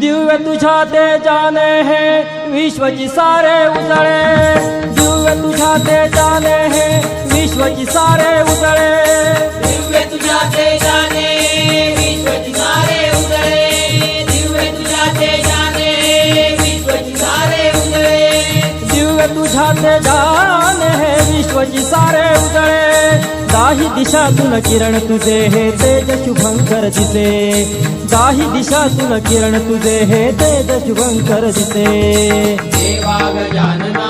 दिव्य तुझ्या तेजाने हे विश्वची सारे उजळे, दिव्य तुझ्या तेजाने हे विश्वची सारे उजळे, दिव्य तुझ्या तेजाने विश्वची सारे उजळे, दिव्य तुझ्या तेजाने विश्वची सारे उजळे, दिव्य तुझ्या तेजाने हे विश्वची सारे उजळे, दाही दिशातून किरण तुझे हे तेज शुभंकर दिसे, दाही दिशातून किरण तुझे हे तेज शुभंकर दिसे। देवा गजानना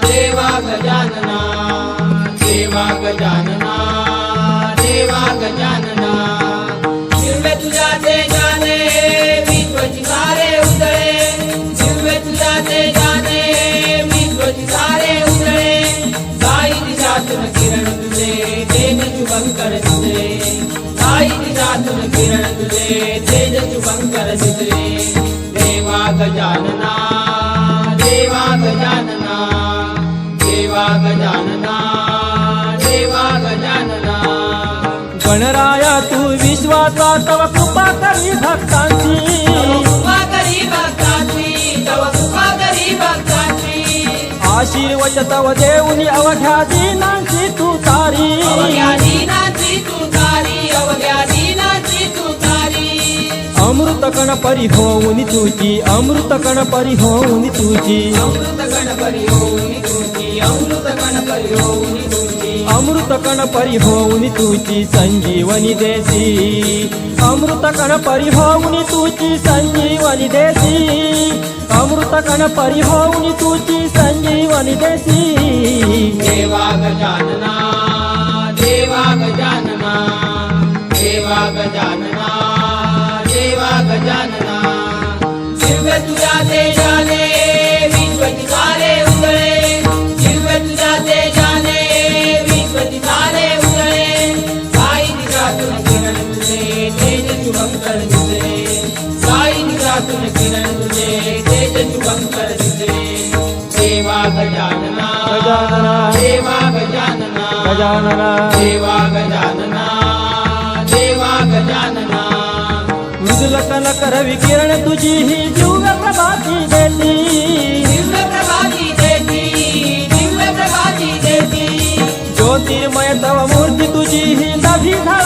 देवा गजानना देवा गजानना देवा गजानना, दिव्य तुझ्या तेजाने विश्वची सारे उजळे, दिव्य तुझ्या तेजाने विश्वची सारे उजळे, साई दिशातून किरण तुझे तेज शुभंकर दिसे, साई दिशातून किरण तुझे तेज शुभंकर दिसे। देवा गजानना देवा गजानना देवा गजानना देवा गजानना, गणराया तू विश्वाचा तव कृपा करी भक्तांची, कृपा करी भक्तांची, तव कृपा करी भक्तांची, आशीर्वच तव देऊनी अवघ्या दीनांची तू तारी, अवघ्या दीनांची तू तारी, अवघ्या दीनांची तू तारी, अमृत कण परी होऊनी तुझी, अमृत कण परी होऊनी तुझी, अमृत गणपरी होऊनी तुझी, अमृत गणपरी होऊनी तुझी, अमृत कण परी होऊनी तुझी संजीवनी देसी, अमृत कण परी होऊनी तुझी संजीवनी देसी, अमृत कण परी होऊनी तुझी संजीवनी देसी। देवा गजानना देवा गजानना देवा गजानना देवा गजानना, दिव्य तुझ्या तेजाने विश्वची सारे उजळे, दिव्य तुझ्या तेजाने विश्वची सारे उजळे, साई दिशातून किरण तुझे तेज शुभंकर दिसे, साई दिशातून किरण तुझे तेज शुभंकर दिसे। देवा गजानना गजानना देवा गजानना गजानना देवा गजानना देवा गजानना, मृदुल कनक रवी किरण तुझी ही दिव्य प्रभाती देती, दिव्य प्रभाती देती, दिव्य प्रभाती देती, ज्योतिर्मय तव मूर्ती तुझी ही नभी झाला